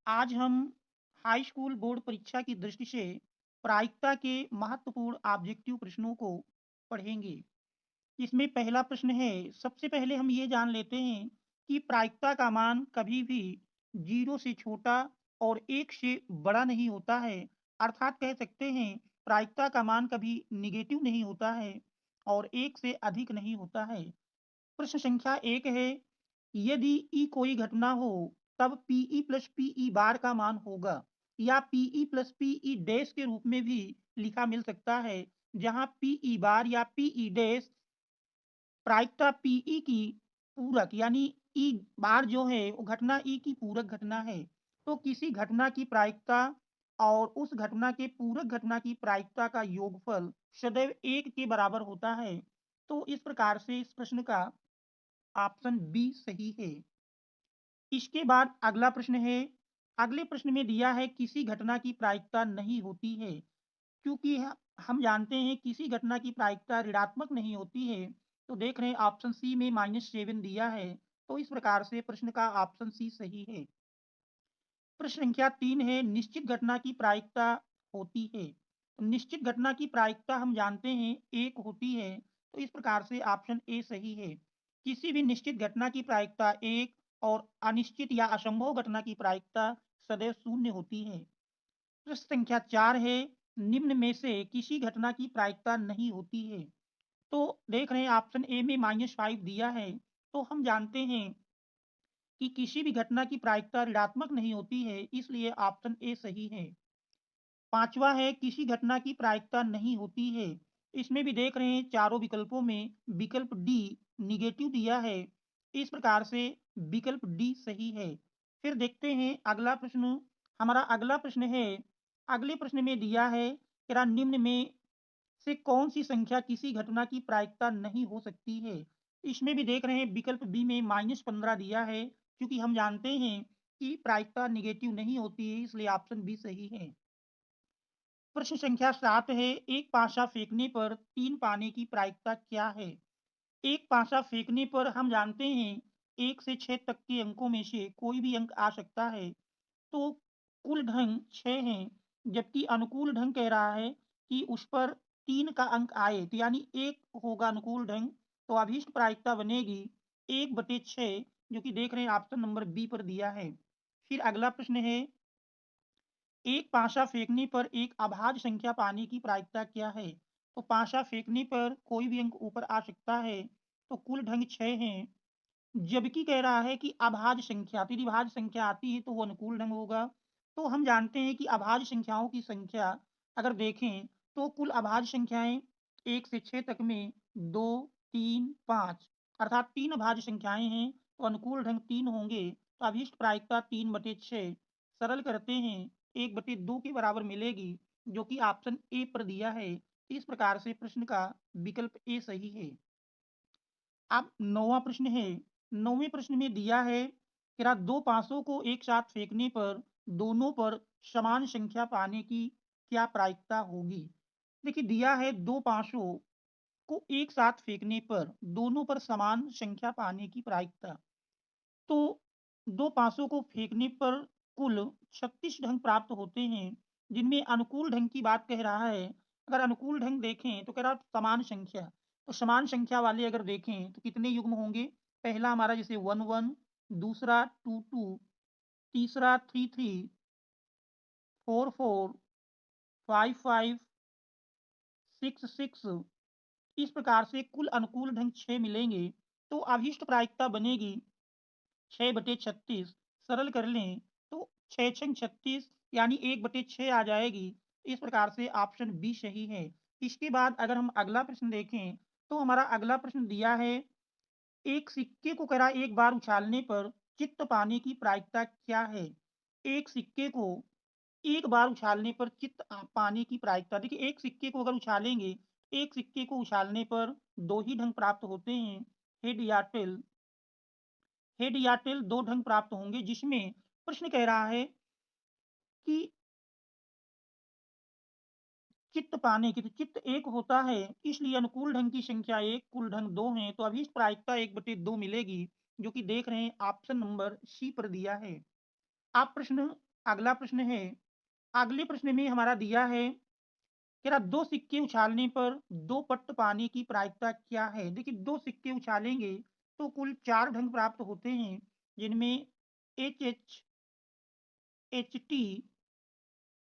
आज हम high school board परीक्षा की दृष्टि से प्रायिकता के महत्वपूर्ण ऑब्जेक्टिव प्रश्नों को पढ़ेंगे। इसमें पहला प्रश्न है, सबसे पहले हम ये जान लेते हैं कि प्रायिकता का मान कभी भी 0 से छोटा और 1 से बड़ा नहीं होता है। अर्थात कह सकते हैं प्रायिकता का मान कभी नेगेटिव नहीं होता है और 1 से अधिक नहीं होता है। प्रश्न संख्या 1 है, यदि ई कोई घटना हो तब पीई प्लस पीई बार का मान होगा या पीई प्लस पीई डैश के रूप में भी लिखा मिल सकता है, जहां पीई बार या पीई डैश प्रायिकता पीई की पूरक यानी ई बार जो है वो घटना ई की पूरक घटना है। तो किसी घटना की प्रायिकता और उस घटना के पूरक घटना की प्रायिकता का योगफल सदैव 1 के बराबर होता है। तो इस प्रकार से इस प्रश्न का ऑप्शन बी सही है। इसके बाद अगला प्रश्न है, अगले प्रश्न में दिया है किसी घटना की प्रायिकता नहीं होती है। क्योंकि हम जानते हैं किसी घटना की प्रायिकता ऋणात्मक नहीं होती है, तो देख रहे हैं ऑप्शन सी में -7 दिया है। तो इस प्रकार से प्रश्न का ऑप्शन सी सही है। प्रश्न संख्या 3 है, निश्चित घटना की प्रायिकता होती है। तो निश्चित घटना की प्रायिकता हम जानते हैं 1 होती है, तो इस प्रकार से ऑप्शन ए सही है। किसी भी निश्चित घटना की प्रायिकता 1 और अनिश्चित या असंभव घटना की प्रायिकता सदैव 0 होती है। प्रश्न संख्या 4 है, निम्न में से किसी घटना की प्रायिकता नहीं होती है। तो देख रहे हैं ऑप्शन ए में -5 दिया है, तो हम जानते हैं कि किसी भी घटना की प्रायिकता ऋणात्मक नहीं होती है, इसलिए ऑप्शन ए सही है। पांचवा है, किसी घटना की प्रायिकता नहीं होती है। इसमें भी देख रहे हैं चारों विकल्पों में विकल्प डी निगेटिव दिया है, इस प्रकार से विकल्प डी सही है। फिर देखते हैं अगला प्रश्न। हमारा अगला प्रश्न है, अगले प्रश्न में दिया है कि निम्न में से कौन सी संख्या किसी घटना की प्रायिकता नहीं हो सकती है। इसमें भी देख रहे हैं विकल्प बी में -15 दिया है, क्योंकि हम जानते हैं कि प्रायिकता निगेटिव नहीं होती है, इसलिए ऑप्शन बी सही है। प्रश्न संख्या 7 है, एक पासा फेंकने पर 3 पाने की प्रायिकता क्या है। एक पासा फेंकने पर हम जानते हैं 1 से 6 तक के अंकों में से कोई भी अंक आ सकता है। तो कुल ढंग 6 हैं, जबकि अनुकूल ढंग कह रहा है कि उस पर 3 का अंक आए, तो यानी 1 होगा अनुकूल ढंग। तो अभीष्ट प्रायिकता बनेगी 1/6, जो कि देख रहे हैं ऑप्शन नंबर बी पर दिया है। फिर अगला प्रश्न है, एक पासा फेंकने पर एक अभाज्य संख्या पाने की प्रायिकता क्या है। तो पासा फेंकने पर कोई भी अंक ऊपर आ सकता है, तो कुल ढंग 6 हैं, जबकि कह रहा है कि अभाज्य संख्या त्रिभाज्य संख्या आती है तो वो अनुकूल ढंग होगा। तो हम जानते हैं कि अभाज्य संख्याओं की संख्या अगर देखें तो कुल अभाज्य संख्याएं 1 से 6 तक में 2, 3, 5 अर्थात 3 अभाज्य संख्याएं हैं, तो अनुकूल ढंग 3 होंगे। तो अभीष्ट प्रायिकता 3/6 सरल करते हैं 1/2 के बराबर मिलेगी, जो कि ऑप्शन ए पर दिया है। इस प्रकार से प्रश्न का विकल्प ए सही है। अब 9वां प्रश्न है। 9वें प्रश्न में दिया है कि दो पासों को एक साथ फेंकने पर दोनों पर समान संख्या पाने की क्या प्रायिकता होगी। देखिए दिया है दो पासों को एक साथ फेंकने पर दोनों पर समान संख्या पाने की प्रायिकता। तो दो पासों को फेंकने पर कुल 36 ढंग प्राप्त होते हैं, जिनमें अनुकूल ढंग की बात कह रहा है। अगर अनुकूल ढंग देखें तो कह रहा समान संख्या, तो समान संख्या वाले अगर देखें तो कितने युग्म होंगे। पहला हमारा जैसे 1 1, दूसरा 2 2, तीसरा 3 3, 4 4, 5 5, 6 6, इस प्रकार से कुल अनुकूल ढंग 6 मिलेंगे। तो अभिष्ट प्रायिकता बनेगी 6/36। सरल कर लें तो 6 छंग 36 यानी 1/6 आ जाएगी। इस प्रकार से ऑप्शन बी सही है। इसके बाद अगर हम अगला प्रश्न देखें तो हमारा अगला प्रश्न दिया है, एक सिक्के को करा एक बार उछालने पर चित्त पाने की प्रायिकता क्या है। एक सिक्के को एक बार उछालने पर चित्त पाने की प्रायिकता, देखिए एक सिक्के को अगर उछालेंगे, एक सिक्के को उछालने पर दो ही ढंग प्राप्त होते हैं, हेड या टेल। हेड या टेल दो ढंग प्राप्त होंगे, जिसमें प्रश्न कह रहा है कि चित्त पाने की, तो चित्त एक होता है, इसलिए अनुकूल ढंग की संख्या एक, कुल ढंग दो हैं, तो अभी इस प्रायिकता 1/2 मिलेगी, जो कि देख रहे हैं ऑप्शन नंबर सी पर दिया है। आप प्रश्न अगला प्रश्न है, अगले प्रश्न में हमारा दिया है, कह रहा 2 सिक्के उछालने पर 2 पट्ट पाने की प्रायिकता क्या है? देखिए 2 सिक्के उछालेंगे तो कुल 4 ढंग प्राप्त होते हैं, जिनमें एच-एच, एच-टी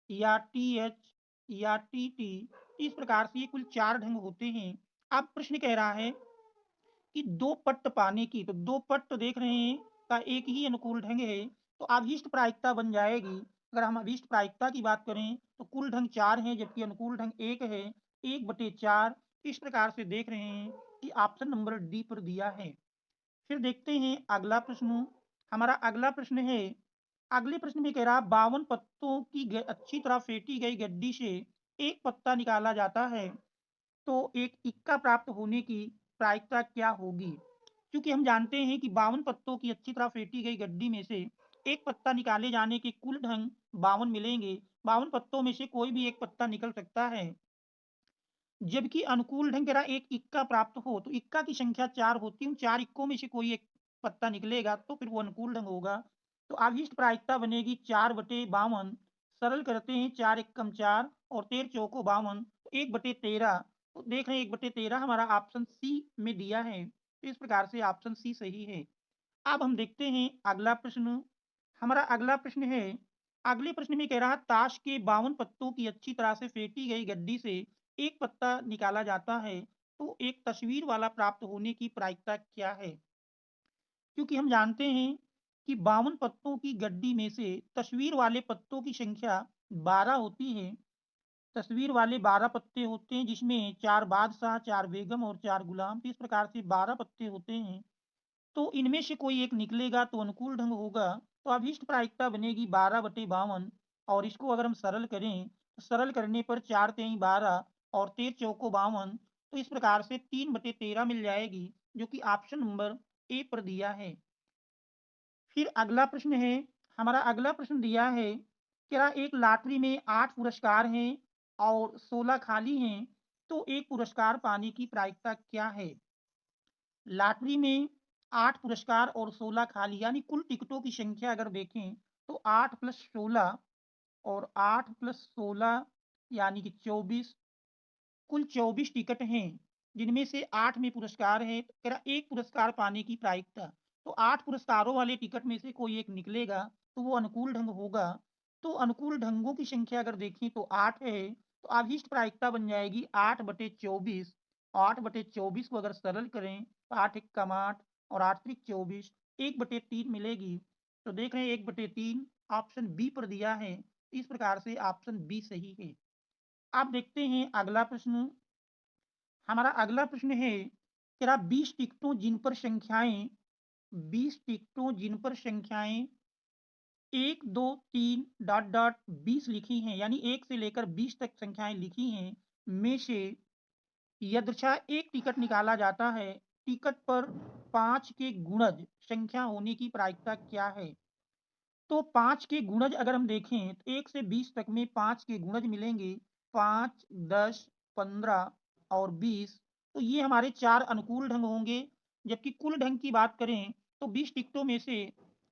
या टी-एच या टी-टी, इस प्रकार से ये कुल 4 ढंग होते हैं। अब प्रश्न कह रहा है कि 2 पट्ट पाने की, तो 2 पट्ट देख रहे हैं का एक ही अनुकूल ढंग है, तो अभीष्ट प्रायिकता बन जाएगी। अगर हम अभीष्ट प्रायिकता की बात करें तो कुल ढंग 4 हैं जबकि अनुकूल ढंग 1 है, 1/4 इस प्रकार से देख रहे हैं कि ऑप्शन नंबर डी पर दिया है। फिर देखते हैं अगला प्रश्न। हमारा अगला प्रश्न है, अगले प्रश्न में कह रहा 52 पत्तों की अच्छी तरह फेंटी गई गड्डी से एक पत्ता निकाला जाता है, तो एक इक्का प्राप्त होने की प्रायिकता क्या होगी? क्योंकि हम जानते हैं कि 52 पत्तों की अच्छी तरह फेंटी गई गड्डी में से एक पत्ता निकाले जाने के कुल ढंग 52 मिलेंगे। 52 पत्तों में से कोई भी एक पत्ता निकल सकता है। जबकि अनुकूल ढंग कह रहा एक इक्का प्राप्त हो, तो इक्का की संख्या 4 होती है, उन 4 इक्कों में से कोई एक पत्ता निकलेगा तो फिर वो अनुकूल ढंग होगा। तो अभीष्ट प्रायिकता बनेगी 4/52, सरल करते हैं 4 एकम 4 और 13 चौको 52, तो 1/13, तो देख रहे हैं 1/13 हमारा ऑप्शन सी में दिया है। तो इस प्रकार से ऑप्शन सी सही है। अब हम देखते हैं अगला प्रश्न। हमारा अगला प्रश्न है, अगले प्रश्न में कह रहा ताश के 52 पत्तों की अच्छी तरह से फेंटी गई गड्डी से एक पत्ता निकाला जाता है, तो एक तस्वीर वाला प्राप्त होने की प्रायिकता क्या है? क्योंकि हम जानते हैं कि 52 पत्तों की गड्डी में से तस्वीर वाले पत्तों की संख्या 12 होती है। तस्वीर वाले 12 पत्ते होते हैं, जिसमें 4 बादशाह, 4 बेगम और 4 गुलाम, तो इस प्रकार से 12 पत्ते होते हैं। तो इनमें से कोई एक निकलेगा तो अनुकूल ढंग होगा। तो अभीष्ट प्रायिकता बनेगी 12/52, और इसको अगर हम सरल करें तो सरल करने पर 4 तेई 12 और 13 चौको 52, तो इस प्रकार से 3/13 मिल जाएगी, जो कि ऑप्शन नंबर ए पर दिया है। फिर अगला प्रश्न है, हमारा अगला प्रश्न दिया है, क्या एक लॉटरी में 8 पुरस्कार हैं और 16 खाली हैं, तो एक पुरस्कार पाने की प्रायिकता क्या है? लॉटरी में 8 पुरस्कार और 16 खाली, यानी कुल टिकटों की संख्या अगर देखें तो 8 प्लस 16 और 8 प्लस 16 यानी कि 24, कुल 24 टिकट हैं, जिनमें से 8 में पुरस्कार है। तो कह रहा एक पुरस्कार पाने की प्रायिकता, तो 8 पुरस्कारों वाले टिकट में से कोई एक निकलेगा तो वो अनुकूल ढंग होगा। तो अनुकूल ढंगों की संख्या अगर देखें तो 8 है, तो अभीष्ट प्रायिकता बन जाएगी 8/24। 8/24 को अगर सरल करें तो 8 एकम 8 और 8 त्रिक 24, 1/3 मिलेगी। तो देख रहे हैं 1/3 ऑप्शन बी पर दिया है। इस प्रकार से ऑप्शन बी सही है। आप देखते हैं अगला प्रश्न। हमारा अगला प्रश्न है, तेरा 20 टिकटों जिन पर संख्याएं 20 टिकटों जिन पर संख्याएं 1 2 3 डॉट डॉट 20 लिखी हैं, यानी 1 से लेकर 20 तक संख्याएं लिखी हैं, में से यदृच्छा एक टिकट निकाला जाता है, टिकट पर 5 के गुणज संख्या होने की प्रायिकता क्या है? तो 5 के गुणज अगर हम देखें तो 1 से 20 तक में 5 के गुणज मिलेंगे, 5, 10, 15 और 20, तो ये हमारे 4 अनुकूल ढंग होंगे। जबकि कुल ढंग की बात करें तो 20 टिकटों में से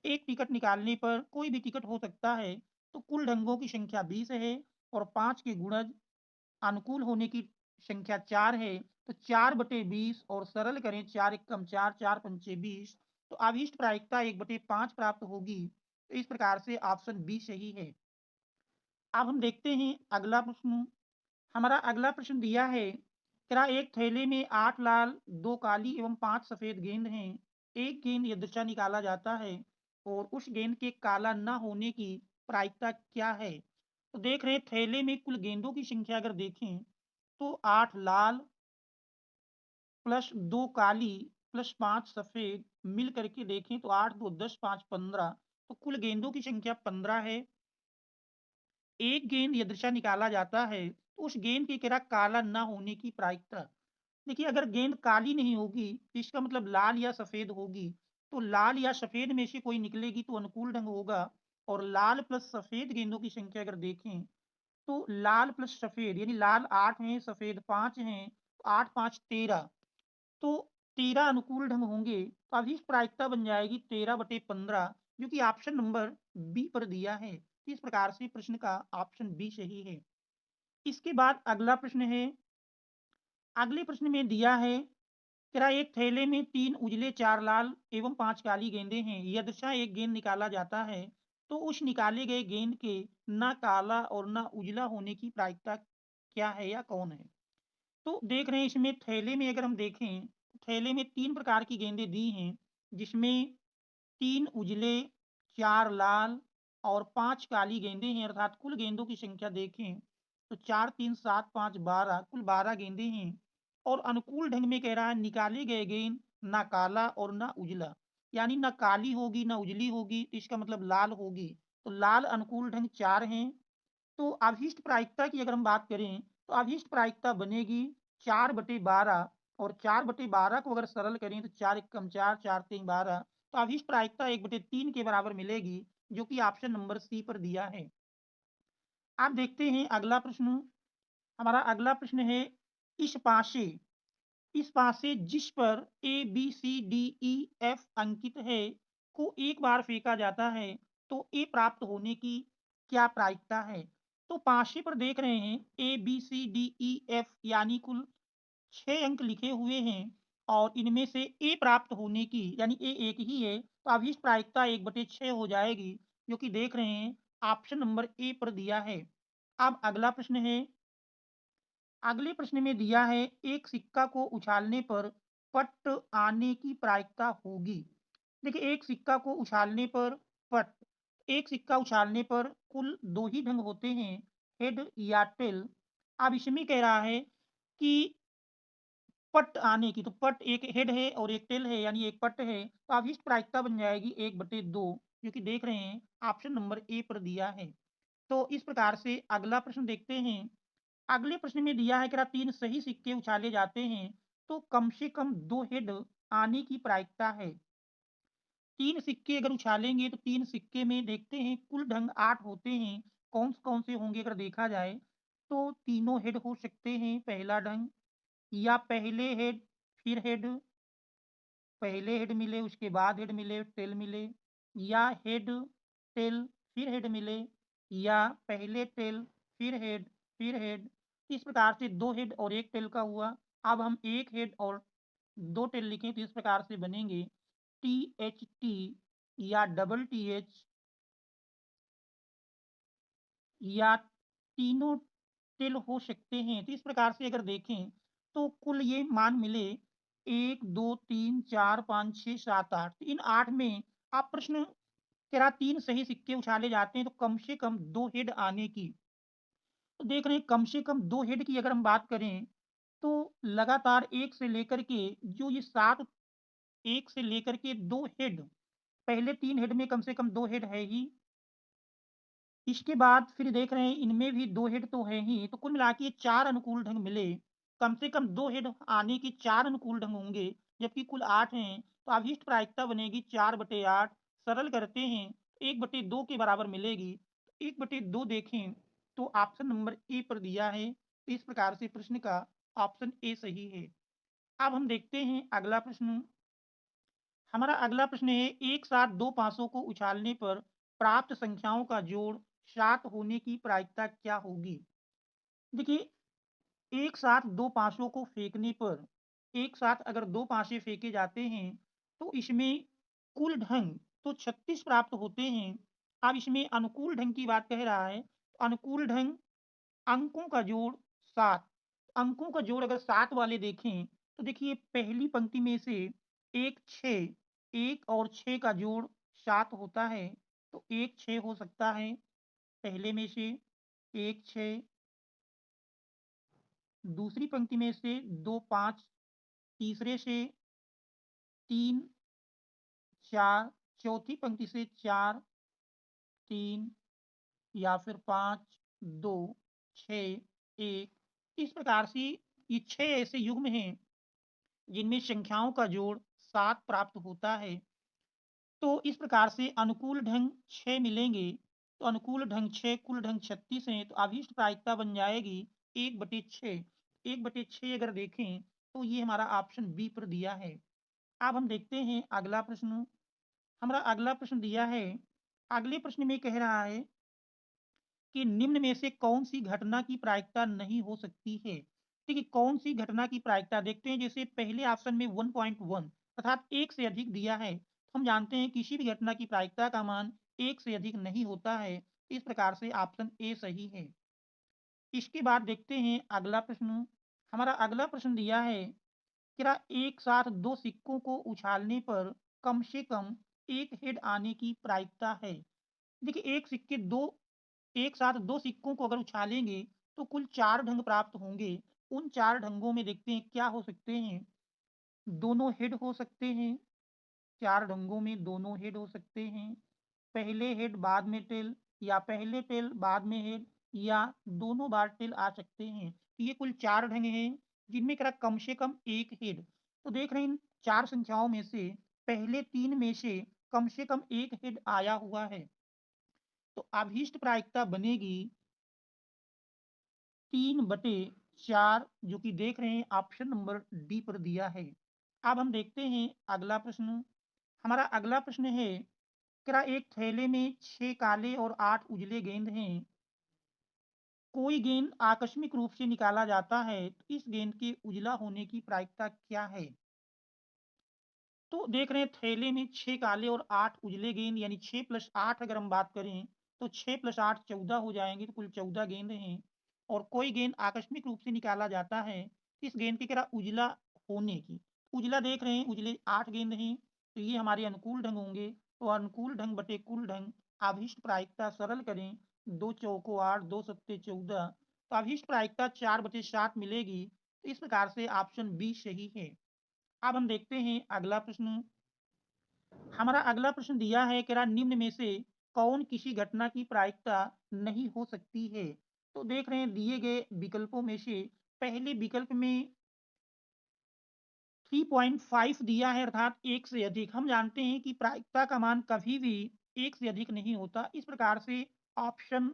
एक टिकट निकालने पर कोई भी टिकट हो सकता है, तो कुल ढंगों की संख्या 20 है और 5 के गुणज अनुकूल होने की संख्या 4 है। तो 4/20 और सरल करें 4 एकम 4, 4 पंचे 20, तो अभीष्ट प्रायिकता 1/5 प्राप्त होगी। तो इस प्रकार से ऑप्शन बी सही है। अब हम देखते हैं अगला प्रश्न। हमारा अगला प्रश्न दिया है, क्या एक थैले में 8 लाल, 2 काली एवं 5 सफेद गेंद हैं। एक गेंद यदृच्छा निकाला जाता है और उस गेंद के काला न होने की प्रायिकता क्या है? तो देख रहे हैं थैले में कुल गेंदों की संख्या अगर देखें तो 8 लाल प्लस 2 काली प्लस 5 सफेद मिल करके देखें तो 8 2 10 5 15, तो कुल गेंदों की संख्या 15 है। एक गेंद यदृच्छा निकाला जाता है तो उस गेंद की किरा काला न होने की प्रायिकता। देखिए अगर गेंद काली नहीं होगी तो इसका मतलब लाल या सफेद होगी, तो लाल या सफेद में से कोई निकलेगी तो अनुकूल ढंग होगा। और लाल प्लस सफेद गेंदों की संख्या अगर देखें तो लाल प्लस सफेद, यानी लाल 8 हैं सफेद 5 हैं, तो 8 5 13, तो 13 अनुकूल ढंग होंगे। तो अभी प्रायिकता बन जाएगी 13/15, जो कि ऑप्शन नंबर बी पर दिया है। तो इस प्रकार से प्रश्न का ऑप्शन बी सही है। इसके बाद अगला प्रश्न है, अगले प्रश्न में दिया है, कह रहा है एक थैले में 3 उजले 4 लाल एवं 5 काली गेंदें हैं। यदृच्छा एक गेंद निकाला जाता है तो उस निकाले गए गेंद के ना काला और ना उजला होने की प्रायिकता क्या है या कौन है? तो देख रहे हैं इसमें थैले में अगर हम देखें, थैले में 3 प्रकार की गेंदें दी हैं, जिसमें 3 उजले, 4 लाल और 5 काली गेंदें हैं, अर्थात कुल गेंदों की संख्या देखें तो 4, 3, 7, 5, 12 कुल 12 गेंदें हैं। और अनुकूल ढंग में कह रहा है निकाले गए गेंद ना काला और ना उजला, यानी ना काली होगी ना उजली होगी, तो इसका मतलब लाल होगी। तो लाल अनुकूल ढंग 4 हैं। तो अभीष्ट प्रायिकता की अगर हम बात करें तो अभीष्ट प्रायिकता बनेगी 4/12, और 4/12 को अगर सरल करें तो 4 एकम 4, 4 तीन 12, तो अभीष्ट प्रायिकता 1/3 के बराबर मिलेगी, जो कि ऑप्शन नंबर सी पर दिया है। आप देखते हैं अगला प्रश्न, हमारा अगला प्रश्न है, इस पासे इस पासे जिस पर A B C D E F अंकित है को एक बार फेंका जाता है तो ए प्राप्त होने की क्या प्रायिकता है? तो पासे पर देख रहे हैं A B C D E F यानी कुल 6 अंक लिखे हुए हैं, और इनमें से ए प्राप्त होने की यानी ए एक ही है, तो अभीष्ट प्रायिकता 1/6 हो जाएगी, जो कि देख रहे हैं ऑप्शन नंबर ए पर दिया है। अब अगला प्रश्न है, अगले प्रश्न में दिया है एक सिक्का को उछालने पर पट आने की प्रायिकता होगी। देखिए एक सिक्का को उछालने पर पट, एक सिक्का उछालने पर कुल 2 ही ढंग होते हैं, हेड या टेल। अब इसमें कह रहा है कि पट आने की, तो पट एक हेड है और एक टेल है, यानी एक पट है, तो अब इस प्रायिकता बन जाएगी 1/2, जो कि देख रहे हैं ऑप्शन नंबर ए पर दिया है। तो इस प्रकार से अगला प्रश्न देखते हैं। अगले प्रश्न में दिया है कि 3 सही सिक्के उछाले जाते हैं तो कम से कम 2 हेड आने की प्रायिकता है। 3 सिक्के अगर उछालेंगे तो 3 सिक्के में देखते हैं कुल ढंग 8 होते हैं। कौन से होंगे अगर देखा जाए तो तीनों हेड हो सकते हैं, पहला ढंग, या पहले हेड फिर हेड, पहले हेड मिले उसके बाद हेड मिले टेल मिले, या हेड टेल फिर हेड मिले, या पहले टेल फिर हेड। इस प्रकार से 2 हेड और 1 टेल का हुआ। अब हम 1 हेड और 2 टेल लिखें तो इस प्रकार से बनेंगे टी एच टी, या डबल टी एच, या तीनों टेल हो सकते हैं। तो इस प्रकार से अगर देखें तो कुल ये मान मिले 1, 2, 3, 4, 5, 6, 7, 8। इन 8 में आप प्रश्न कह रहा 3 सही सिक्के उछाले जाते हैं तो कम से कम 2 हेड आने की। तो देख रहे हैं कम से कम 2 हेड की अगर हम बात करें तो लगातार 1 से लेकर के जो ये 7, 1 से लेकर के 2 हेड, पहले 3 हेड में कम से कम 2 हेड है ही। इसके बाद फिर देख रहे हैं इनमें भी 2 हेड तो है ही, तो कुल मिला के 4 अनुकूल ढंग मिले। कम से कम 2 हेड आने की 4 अनुकूल ढंग होंगे, जबकि कुल 8 हैं, तो अभीष्ट प्रायिकता बनेगी 4/8। सरल करते हैं 1/2 के बराबर मिलेगी। 1/2 देखें तो ऑप्शन नंबर ए पर दिया है, तो इस प्रकार से प्रश्न का ऑप्शन ए सही है। अब हम देखते हैं अगला प्रश्न, हमारा अगला प्रश्न है एक साथ 2 पासों को उछालने पर प्राप्त संख्याओं का जोड़ 7 होने की प्रायिकता क्या होगी? देखिए एक साथ 2 पासों को फेंकने पर, एक साथ अगर 2 पासे फेंके जाते हैं तो इसमें कुल ढंग तो 36 प्राप्त होते हैं। अब इसमें अनुकूल ढंग की बात कह रहा है, तो अनुकूल ढंग अंकों का जोड़ 7, अंकों का जोड़ अगर 7 वाले देखें तो देखिए पहली पंक्ति में से 1 6, 1 और 6 का जोड़ 7 होता है, तो 1 6 हो सकता है पहले में से, 1 6, दूसरी पंक्ति में से 2 5, तीसरे से 3 4, चौथी पंक्ति से 4 3, या फिर 5 2 6 1। इस प्रकार से ये 6 ऐसे युग्म हैं जिनमें संख्याओं का जोड़ 7 प्राप्त होता है। तो इस प्रकार से अनुकूल ढंग 6 मिलेंगे, तो अनुकूल ढंग 6 कुल ढंग 36 हैं, तो अभीष्ट प्रायिकता बन जाएगी 1/6। 1/6 अगर देखें तो ये हमारा ऑप्शन बी पर दिया है। अब हम देखते हैं अगला प्रश्न, हमारा अगला प्रश्न दिया है, अगले प्रश्न में कह रहा है कि निम्न में से कौन सी घटना की प्रायिकता नहीं हो सकती है। देखिए कौन सी घटना की प्रायिकता देखते हैं, जैसे पहले ऑप्शन में 1.1 अर्थात एक से अधिक दिया है, तो हम जानते हैं किसी भी घटना की प्रायिकता का मान एक से अधिक नहीं होता है। इस प्रकार से ऑप्शन ए सही है। इसके बाद देखते हैं अगला प्रश्न। हमारा अगला प्रश्न दिया है, क्या एक साथ दो सिक्कों को उछालने पर कम से कम एक हेड आने की प्रायिकता है। देखिए एक साथ दो सिक्कों को अगर उछालेंगे तो कुल चार ढंग प्राप्त होंगे। उन चार ढंगों में देखते हैं क्या हो सकते हैं। दोनों हेड हो सकते हैं, चार ढंगों में दोनों हेड हो सकते हैं, पहले हेड बाद में टेल, या पहले टेल बाद में हेड, या दोनों बार टेल आ सकते हैं। तो ये कुल चार ढंग हैं जिनमें करा कम से कम एक हेड। तो देख रहे हैं इन चार संख्याओं में से पहले तीन में से कम से कम एक हेड आया हुआ है। तो अभीष्ट प्रायिकता बनेगी 3/4, जो कि देख रहे हैं ऑप्शन नंबर डी पर दिया है। अब हम देखते हैं अगला प्रश्न। हमारा अगला प्रश्न है, क्या एक थैले में 6 काले और 8 उजले गेंद हैं। कोई गेंद आकस्मिक रूप से निकाला जाता है तो इस गेंद के उजला होने की प्रायिकता क्या है। तो देख रहे हैं थैले में 6 काले और 8 उजले गेंद, यानी 6 प्लस 8 अगर हम बात करें तो 6 प्लस 8 14 हो जाएंगे, तो कुल 14 गेंद हैं। और कोई गेंद आकस्मिक रूप से निकाला जाता है, इस गेंद की क्या उजला होने की। उजला देख रहे हैं उजले 8 गेंद हैं, तो ये हमारे अनुकूल ढंग होंगे। तो अनुकूल ढंग बटे कुल ढंग, अभीष्ट प्रायिकता सरल करें, 2 चौको 8, 2 सत्ते 14, तो अभीष्ट प्रायिकता 4/7 मिलेगी। तो इस प्रकार से ऑप्शन बी सही है। अब हम देखते हैं अगला प्रश्न। हमारा अगला प्रश्न दिया है कि निम्न में से कौन किसी घटना की प्रायिकता नहीं हो सकती है। तो देख रहे हैं दिए गए विकल्पों में से पहले विकल्प में 3.5 दिया है अर्थात एक से अधिक। हम जानते हैं कि प्रायिकता का मान कभी भी एक से अधिक नहीं होता। इस प्रकार से ऑप्शन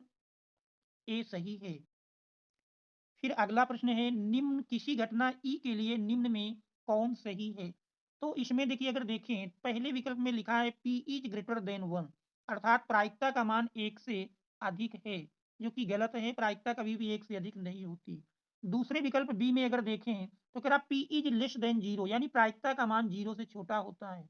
ए सही है। फिर अगला प्रश्न है, निम्न किसी घटना ई के लिए निम्न में कौन सही है। तो इसमें देखिए अगर देखें पहले विकल्प में लिखा है पी इज ग्रेटर देन 1 अर्थात प्रायिकता का मान एक से अधिक है, जो कि गलत है। प्रायिकता कभी भी एक से अधिक नहीं होती। दूसरे विकल्प बी में अगर देखें तो कह रहा पी इज लेस देन 0 यानी प्रायिकता का मान 0 से छोटा होता है।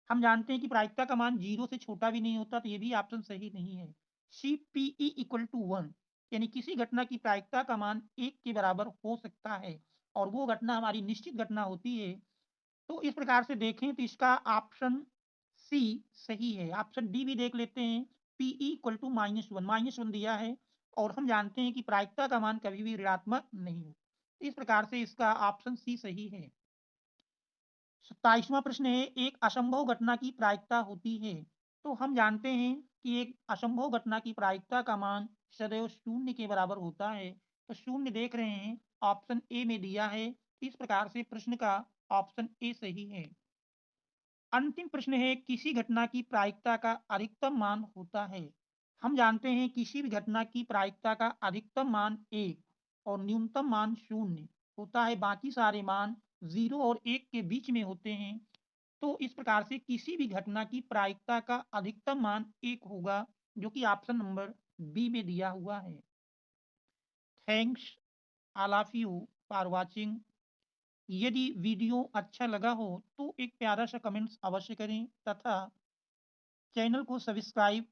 हम जानते हैं कि प्रायिकता का मान 0 से छोटा भी नहीं होता, तो ये भी ऑप्शन सही नहीं है। C P E equal to 1 यानी किसी घटना की प्रायिकता का मान 1 के बराबर हो सकता है, और वो घटना हमारी निश्चित घटना होती है। तो इस प्रकार से देखें तो इसका ऑप्शन सी सही है। ऑप्शन डी भी देख लेते हैं, पी ई इक्वल टू -1 दिया है, और हम जानते हैं कि प्रायिकता का मान कभी भी ऋणात्मक नहीं हो। इस प्रकार से इसका ऑप्शन सी सही है। 27वां प्रश्न है, एक असंभव घटना की प्रायिकता होती है। तो हम जानते हैं कि एक असंभव घटना की प्रायिकता का मान सदैव शून्य के बराबर होता है। तो शून्य देख रहे हैं ऑप्शन ए में दिया है। इस प्रकार से प्रश्न का ऑप्शन ए सही है। अंतिम प्रश्न है, किसी घटना की प्रायिकता का अधिकतम मान होता है। हम जानते हैं किसी भी घटना की प्रायिकता का अधिकतम मान 1 और न्यूनतम मान 0 होता है। बाकी सारे मान 0 और 1 के बीच में होते हैं। तो इस प्रकार से किसी भी घटना की प्रायिकता का अधिकतम मान 1 होगा, जो कि ऑप्शन नंबर बी में दिया हुआ है। Thanks all of you for watching. यदि वीडियो अच्छा लगा हो तो एक प्यारा सा कमेंट्स अवश्य करें, तथा चैनल को सब्सक्राइब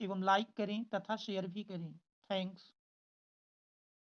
एवं लाइक करें तथा शेयर भी करें। थैंक्स।